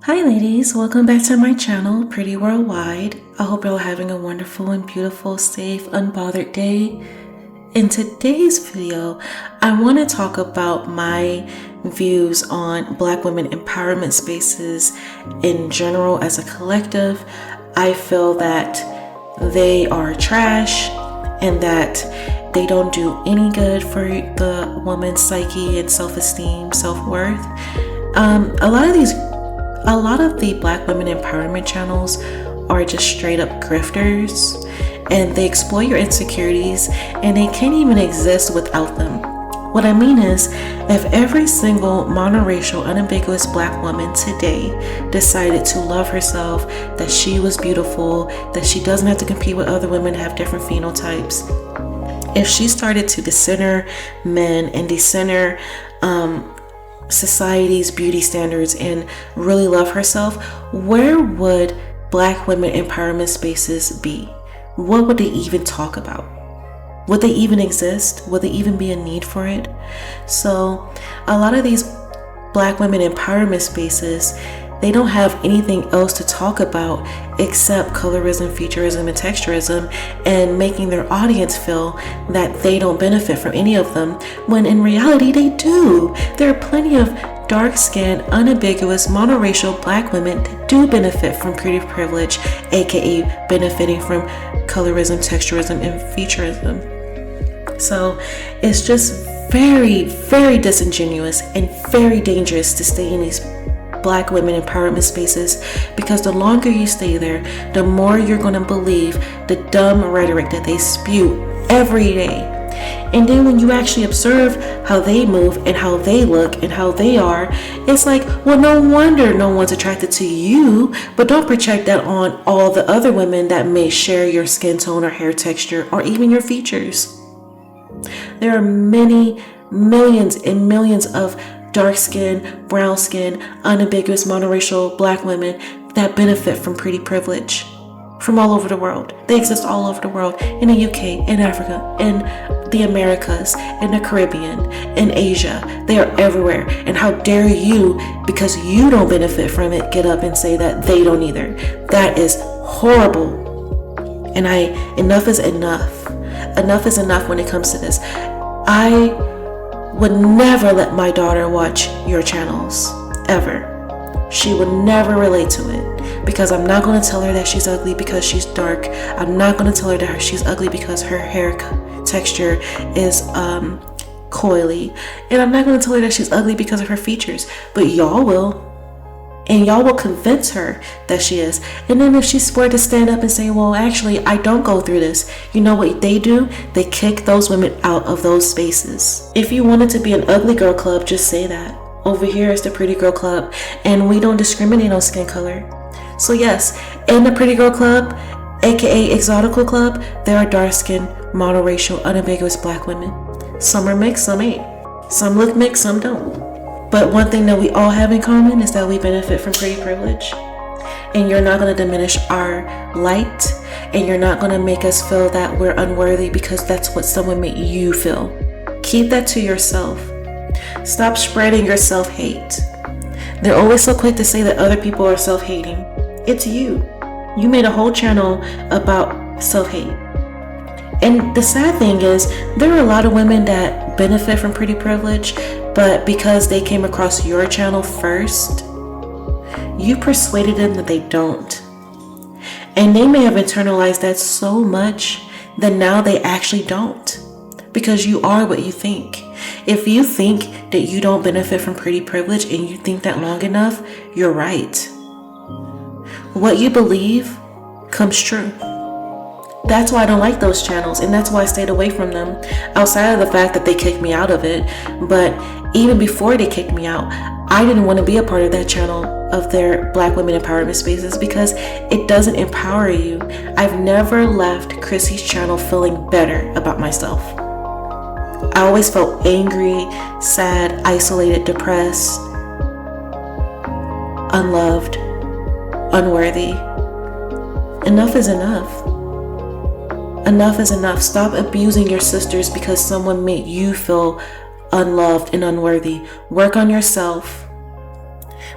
Hi ladies, welcome back to my channel, Pretty Worldwide. I hope you're all having a wonderful and beautiful, safe, unbothered day. In today's video, I want to talk about my views on Black women empowerment spaces in general as a collective. I feel that they are trash and that they don't do any good for the woman's psyche and self-esteem, self-worth. A lot of the Black women empowerment channels are just straight up grifters, and they exploit your insecurities, and they can't even exist without them. What I mean is, if every single monoracial, unambiguous Black woman today decided to love herself, that she was beautiful, that she doesn't have to compete with other women that have different phenotypes, if she started to decenter men and decenter society's beauty standards and really love herself, where would Black women empowerment spaces be? What would they even talk about? Would they even exist? Would there even be a need for it? So a lot of these Black women empowerment spaces, they don't have anything else to talk about except colorism, featureism, and texturism, and making their audience feel that they don't benefit from any of them, when in reality they do. There are plenty of dark-skinned, unambiguous, monoracial Black women that do benefit from pretty privilege, aka benefiting from colorism, texturism, and featureism. So it's just very, very disingenuous and very dangerous to stay in these Black women empowerment spaces, because the longer you stay there, the more you're going to believe the dumb rhetoric that they spew every day. And then when you actually observe how they move and how they look and how they are, it's like, well, no wonder no one's attracted to you. But don't project that on all the other women that may share your skin tone or hair texture or even your features. There are many, millions and millions of dark skin, brown skin, unambiguous monoracial Black women that benefit from pretty privilege from all over the world. They exist all over the world, in the UK, in Africa, in the Americas, in the Caribbean, in Asia. They are everywhere. And how dare you, because you don't benefit from it, get up and say that they don't either. That is horrible. And enough is enough. Enough is enough when it comes to this. I would never let my daughter watch your channels, ever. She would never relate to it, because I'm not going to tell her that she's ugly because she's dark. I'm not going to tell her that she's ugly because her hair texture is coily, and I'm not going to tell her that she's ugly because of her features. But y'all will. And y'all will convince her that she is. And then if she's scared to stand up and say, well, actually, I don't go through this, you know what they do? They kick those women out of those spaces. If you wanted to be an ugly girl club, just say that. Over here is the pretty girl club, and we don't discriminate on skin color. So yes, in the pretty girl club, aka exotical club, there are dark-skinned, monoracial, unambiguous Black women. Some are mixed, some ain't. Some look mixed, some don't. But one thing that we all have in common is that we benefit from pretty privilege. And you're not going to diminish our light, and you're not going to make us feel that we're unworthy because that's what someone made you feel. Keep that to yourself. Stop spreading your self-hate. They're always so quick to say that other people are self-hating. It's you. You made a whole channel about self-hate. And the sad thing is, there are a lot of women that benefit from pretty privilege, but because they came across your channel first, you persuaded them that they don't. And they may have internalized that so much that now they actually don't, because you are what you think. If you think that you don't benefit from pretty privilege and you think that long enough, you're right. What you believe comes true. That's why I don't like those channels, and that's why I stayed away from them, outside of the fact that they kicked me out of it. But even before they kicked me out, I didn't want to be a part of that channel of their Black women empowerment spaces, because it doesn't empower you. I've never left Chrissy's channel feeling better about myself. I always felt angry, sad, isolated, depressed, unloved, unworthy. Enough is enough. Enough is enough. Stop abusing your sisters because someone made you feel unloved and unworthy. Work on yourself.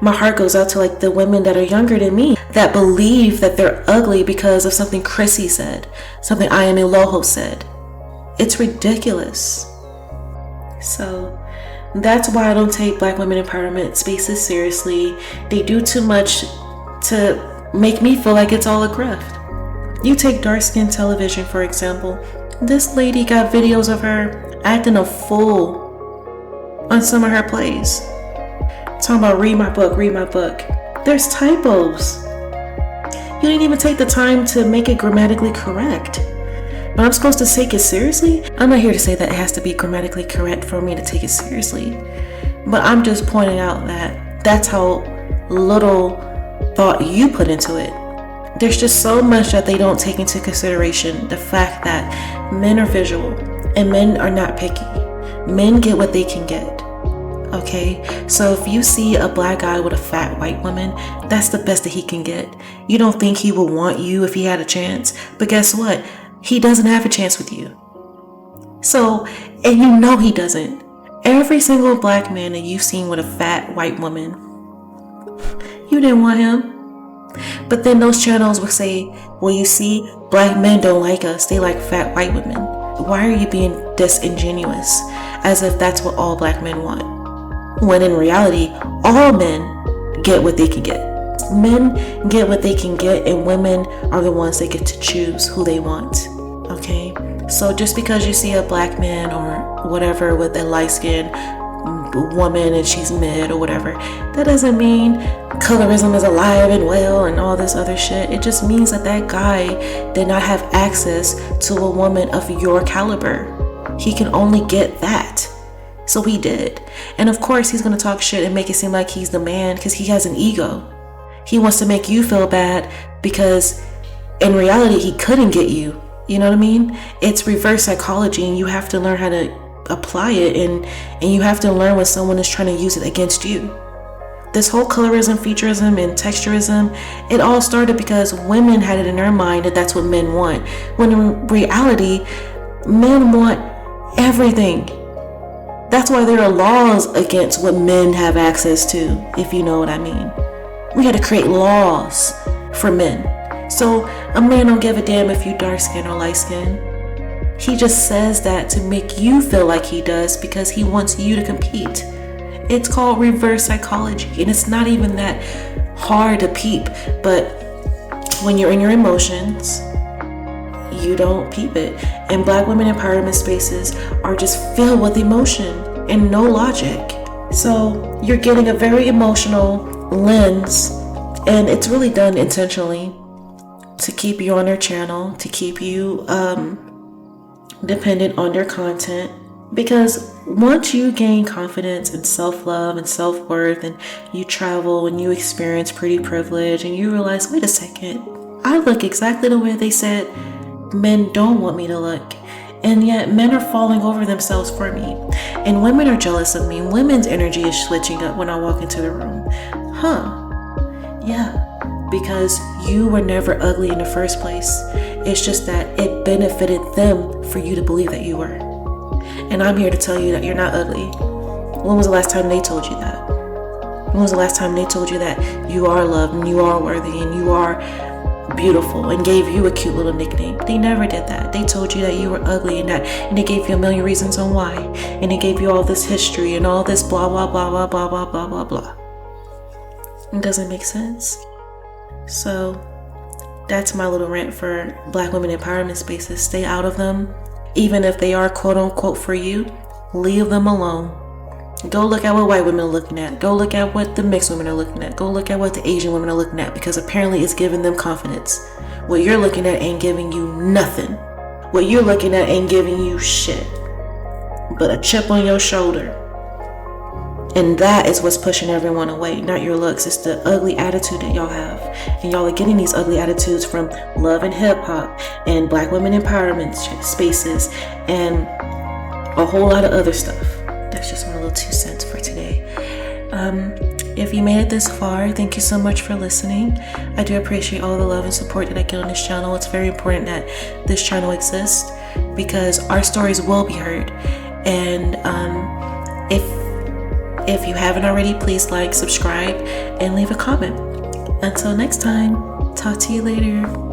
My heart goes out to like the women that are younger than me that believe that they're ugly because of something Chrissy said, something Ayane Loho said. It's ridiculous. So that's why I don't take Black women empowerment spaces seriously. They do too much to make me feel like it's all a grift. You take dark skin television, for example. This lady got videos of her acting a fool on some of her plays. Talking about read my book. There's typos. You didn't even take the time to make it grammatically correct. But I'm supposed to take it seriously? I'm not here to say that it has to be grammatically correct for me to take it seriously. But I'm just pointing out that that's how little thought you put into it. There's just so much that they don't take into consideration. The fact that men are visual and men are not picky. Men get what they can get. Okay, so if you see a Black guy with a fat white woman, that's the best that he can get. You don't think he would want you if he had a chance, but guess what? He doesn't have a chance with you. So, and you know he doesn't. Every single Black man that you've seen with a fat white woman, you didn't want him. But then those channels will say, well, you see, Black men don't like us, they like fat white women. Why are you being disingenuous, as if that's what all Black men want? When in reality, all men get what they can get. Men get what they can get, and women are the ones that get to choose who they want. Okay? So just because you see a Black man or whatever with a light-skinned woman and she's mid or whatever, that doesn't mean colorism is alive and well and all this other shit. It just means that that guy did not have access to a woman of your caliber. He can only get that. So he did. And of course he's going to talk shit and make it seem like he's the man because he has an ego. He wants to make you feel bad because in reality he couldn't get you. You know what I mean? It's reverse psychology, and you have to learn how to apply it, and you have to learn when someone is trying to use it against you. This whole colorism, featureism, and texturism, it all started because women had it in their mind that that's what men want. When in reality, men want everything. That's why there are laws against what men have access to, if you know what I mean. We had to create laws for men. So a man don't give a damn if you dark skin or light skin. He just says that to make you feel like he does because he wants you to compete. It's called reverse psychology, and it's not even that hard to peep, but when you're in your emotions, you don't peep it. And Black women empowerment spaces are just filled with emotion and no logic. So you're getting a very emotional lens, and it's really done intentionally to keep you on their channel, to keep you dependent on their content. Because once you gain confidence and self-love and self-worth, and you travel and you experience pretty privilege, and you realize, wait a second, I look exactly the way they said men don't want me to look, and yet men are falling over themselves for me, and women are jealous of me. Women's energy is switching up when I walk into the room. Yeah, because you were never ugly in the first place. It's just that it benefited them for you to believe that you were. And I'm here to tell you that you're not ugly. When was the last time they told you that? When was the last time they told you that you are loved and you are worthy and you are beautiful and gave you a cute little nickname? They never did that. They told you that you were ugly, and they gave you a million reasons on why. And they gave you all this history and all this blah, blah, blah, blah, blah, blah, blah, blah, blah. It doesn't make sense. So that's my little rant for Black women empowerment spaces. Stay out of them. Even if they are quote unquote for you, leave them alone. Go look at what white women are looking at. Go look at what the mixed women are looking at. Go look at what the Asian women are looking at, because apparently it's giving them confidence. What you're looking at ain't giving you nothing. What you're looking at ain't giving you shit but a chip on your shoulder. And that is what's pushing everyone away, not your looks. It's the ugly attitude that y'all have. And y'all are getting these ugly attitudes from love and hip hop and Black women empowerment spaces and a whole lot of other stuff. That's just my little 2 cents for today. If you made it this far, thank you so much for listening. I do appreciate all the love and support that I get on this channel. It's very important that this channel exists because our stories will be heard. And if If you haven't already, please like, subscribe, and leave a comment. Until next time, talk to you later.